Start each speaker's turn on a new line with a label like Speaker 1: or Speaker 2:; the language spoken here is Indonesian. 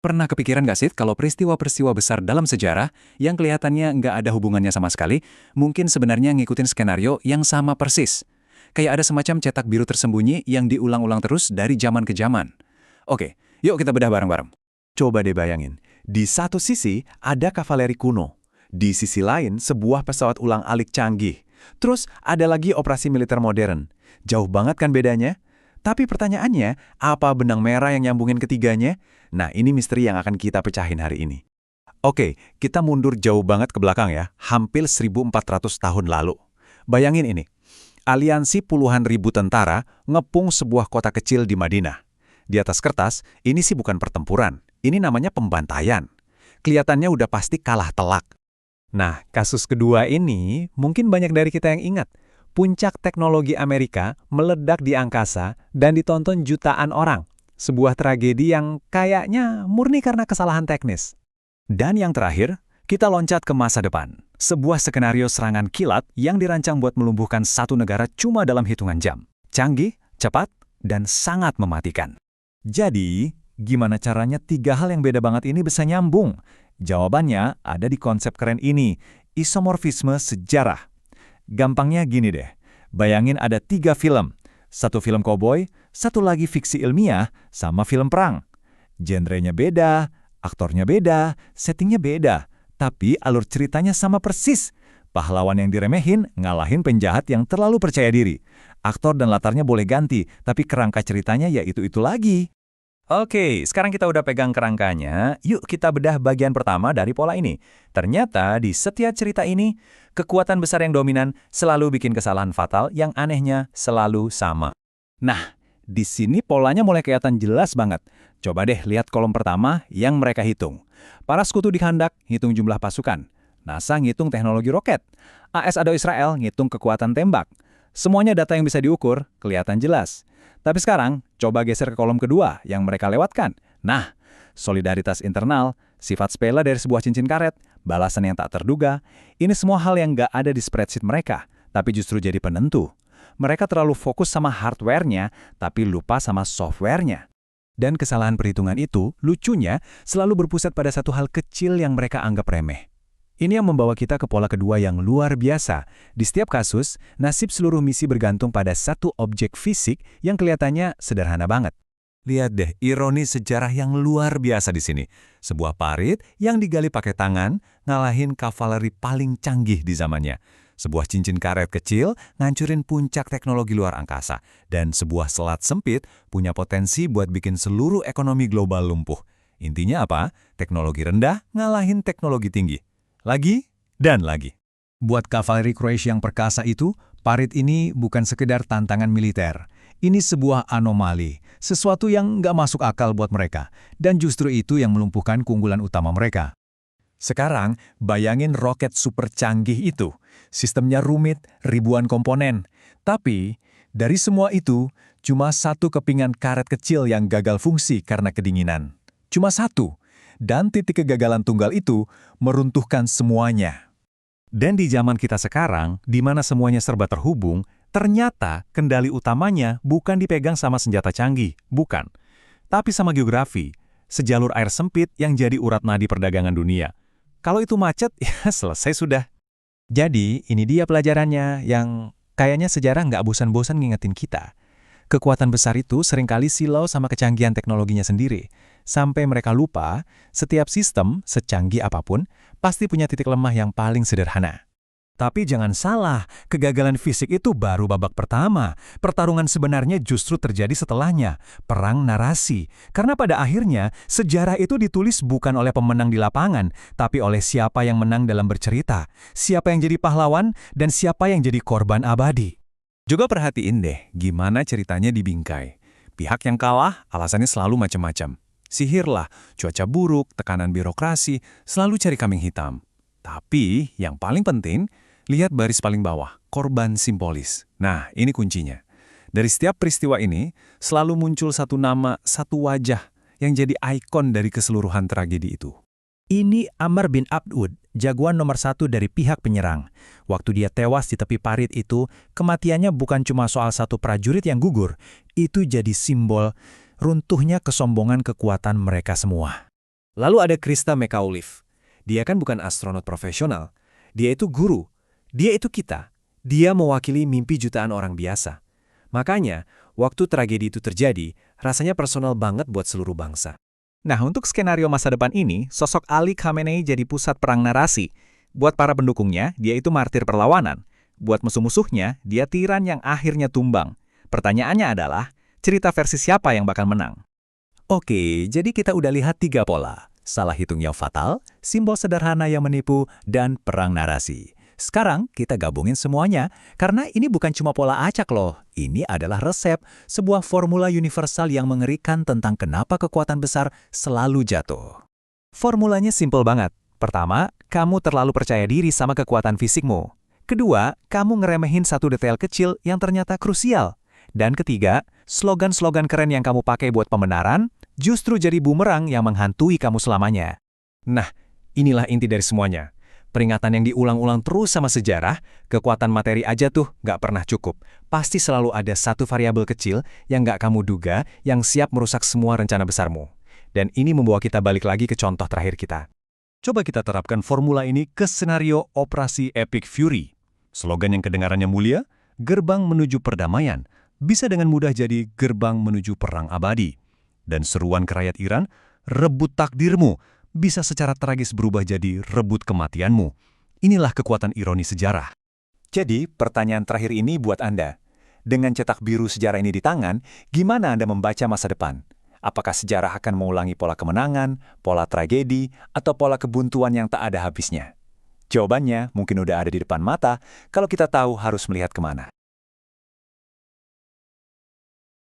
Speaker 1: Pernah kepikiran nggak sih kalau peristiwa-peristiwa besar dalam sejarah yang kelihatannya nggak ada hubungannya sama sekali, mungkin sebenarnya ngikutin skenario yang sama persis? Kayak ada semacam cetak biru tersembunyi yang diulang-ulang terus dari zaman ke zaman. Oke, yuk kita bedah bareng-bareng.
Speaker 2: Coba deh bayangin, di satu sisi ada kavaleri kuno, di sisi lain sebuah pesawat ulang-alik canggih, terus ada lagi operasi militer modern. Jauh banget kan bedanya? Tapi pertanyaannya, apa benang merah yang nyambungin ketiganya? Nah, ini misteri yang akan kita pecahin hari ini. Oke, kita mundur jauh banget ke belakang ya, hampir 1400 tahun lalu. Bayangin ini, aliansi puluhan ribu tentara ngepung sebuah kota kecil di Madinah. Di atas kertas, ini sih bukan pertempuran, ini namanya pembantaian. Kelihatannya udah pasti kalah telak. Nah, kasus kedua ini mungkin banyak dari kita yang ingat. Puncak teknologi Amerika meledak di angkasa dan ditonton jutaan orang. Sebuah tragedi yang kayaknya murni karena kesalahan teknis. Dan yang terakhir, kita loncat ke masa depan. Sebuah skenario serangan kilat yang dirancang buat melumpuhkan satu negara cuma dalam hitungan jam. Canggih, cepat, dan sangat mematikan. Jadi, gimana caranya tiga hal yang beda banget ini bisa nyambung? Jawabannya ada di konsep keren ini, isomorfisme sejarah. Gampangnya gini deh, bayangin ada 3 film. Satu film koboi, satu lagi fiksi ilmiah, sama film perang. Genrenya beda, aktornya beda, settingnya beda. Tapi alur ceritanya sama persis. Pahlawan yang diremehin ngalahin penjahat yang terlalu percaya diri. Aktor dan latarnya boleh ganti, tapi kerangka ceritanya ya itu-itu lagi. Oke, sekarang kita udah pegang kerangkanya, yuk kita bedah bagian pertama dari pola ini. Ternyata di setiap cerita ini, kekuatan besar yang dominan selalu bikin kesalahan fatal yang anehnya selalu sama. Nah, di sini polanya mulai kelihatan jelas banget. Coba deh lihat kolom pertama yang mereka hitung. Para sekutu dikehendak hitung jumlah pasukan. NASA ngitung teknologi roket. AS atau Israel ngitung kekuatan tembak. Semuanya data yang bisa diukur, kelihatan jelas. Tapi sekarang, coba geser ke kolom kedua yang mereka lewatkan. Nah, solidaritas internal, sifat sepele dari sebuah cincin karet, balasan yang tak terduga, ini semua hal yang nggak ada di spreadsheet mereka, tapi justru jadi penentu. Mereka terlalu fokus sama hardware-nya, tapi lupa sama software-nya. Dan kesalahan perhitungan itu, lucunya, selalu berpusat pada satu hal kecil yang mereka anggap remeh. Ini yang membawa kita ke pola kedua yang luar biasa. Di setiap kasus, nasib seluruh misi bergantung pada satu objek fisik yang kelihatannya sederhana banget. Lihat deh, ironi sejarah yang luar biasa di sini. Sebuah parit yang digali pakai tangan, ngalahin kavaleri paling canggih di zamannya. Sebuah cincin karet kecil ngancurin puncak teknologi luar angkasa. Dan sebuah selat sempit punya potensi buat bikin seluruh ekonomi global lumpuh. Intinya apa? Teknologi rendah ngalahin teknologi tinggi. Lagi dan lagi. Buat kavaleri Kroasia yang perkasa itu, parit ini bukan sekedar tantangan militer. Ini sebuah anomali, sesuatu yang nggak masuk akal buat mereka. Dan justru itu yang melumpuhkan keunggulan utama mereka. Sekarang, bayangin roket super canggih itu. Sistemnya rumit, ribuan komponen. Tapi, dari semua itu, cuma satu kepingan karet kecil yang gagal fungsi karena kedinginan. Cuma satu. Dan titik kegagalan tunggal itu meruntuhkan semuanya. Dan di zaman kita sekarang, di mana semuanya serba terhubung, ternyata kendali utamanya bukan dipegang sama senjata canggih, bukan. Tapi sama geografi, sejalur air sempit yang jadi urat nadi perdagangan dunia. Kalau itu macet, ya selesai sudah. Jadi, ini dia pelajarannya yang kayaknya sejarah nggak bosan-bosan ngingetin kita. Kekuatan besar itu seringkali silau sama kecanggihan teknologinya sendiri. Sampai mereka lupa, setiap sistem, secanggih apapun, pasti punya titik lemah yang paling sederhana. Tapi jangan salah, kegagalan fisik itu baru babak pertama. Pertarungan sebenarnya justru terjadi setelahnya, perang narasi. Karena pada akhirnya, sejarah itu ditulis bukan oleh pemenang di lapangan, tapi oleh siapa yang menang dalam bercerita, siapa yang jadi pahlawan, dan siapa yang jadi korban abadi. Juga perhatiin deh, gimana ceritanya di Bingkai. Pihak yang kalah, alasannya selalu macam-macam. Sihir lah, cuaca buruk, tekanan birokrasi, selalu cari kambing hitam. Tapi, yang paling penting, lihat baris paling bawah, korban simbolis. Nah, ini kuncinya. Dari setiap peristiwa ini, selalu muncul satu nama, satu wajah, yang jadi ikon dari keseluruhan tragedi itu. Ini Amr bin Abd-Ud, jagoan nomor 1 dari pihak penyerang. Waktu dia tewas di tepi parit itu, kematiannya bukan cuma soal satu prajurit yang gugur, itu jadi simbol runtuhnya kesombongan kekuatan mereka semua.
Speaker 3: Lalu ada Krista McAuliffe. Dia kan bukan astronot profesional. Dia itu guru. Dia itu kita. Dia mewakili mimpi jutaan orang biasa. Makanya, waktu tragedi itu terjadi, rasanya personal banget buat seluruh bangsa.
Speaker 2: Nah, untuk skenario masa depan ini, sosok Ali Khamenei jadi pusat perang narasi. Buat para pendukungnya, dia itu martir perlawanan. Buat musuh-musuhnya, dia tiran yang akhirnya tumbang. Pertanyaannya adalah, cerita versi siapa yang bakal menang?
Speaker 1: Oke, jadi kita udah lihat 3 pola. Salah hitung yang fatal, simbol sederhana yang menipu, dan perang narasi. Sekarang kita gabungin semuanya, karena ini bukan cuma pola acak loh. Ini adalah resep, sebuah formula universal yang mengerikan tentang kenapa kekuatan besar selalu jatuh.
Speaker 2: Formulanya simpel banget. Pertama, kamu terlalu percaya diri sama kekuatan fisikmu. Kedua, kamu ngeremehin satu detail kecil yang ternyata krusial. Dan ketiga, slogan-slogan keren yang kamu pakai buat pembenaran justru jadi bumerang yang menghantui kamu selamanya.
Speaker 3: Nah, inilah inti dari semuanya. Peringatan yang diulang-ulang terus sama sejarah, kekuatan materi aja tuh nggak pernah cukup. Pasti selalu ada satu variabel kecil yang nggak kamu duga yang siap merusak semua rencana besarmu. Dan ini membawa kita balik lagi ke contoh terakhir kita.
Speaker 1: Coba kita terapkan formula ini ke skenario Operasi Epic Fury. Slogan yang kedengarannya mulia, gerbang menuju perdamaian, bisa dengan mudah jadi gerbang menuju perang abadi. Dan seruan ke rakyat Iran, rebut takdirmu, bisa secara tragis berubah jadi rebut kematianmu. Inilah kekuatan ironi sejarah.
Speaker 2: Jadi, pertanyaan terakhir ini buat Anda. Dengan cetak biru sejarah ini di tangan, gimana Anda membaca masa depan? Apakah sejarah akan mengulangi pola kemenangan, pola tragedi, atau pola kebuntuan yang tak ada habisnya? Jawabannya mungkin udah ada di depan mata kalau kita tahu harus melihat kemana.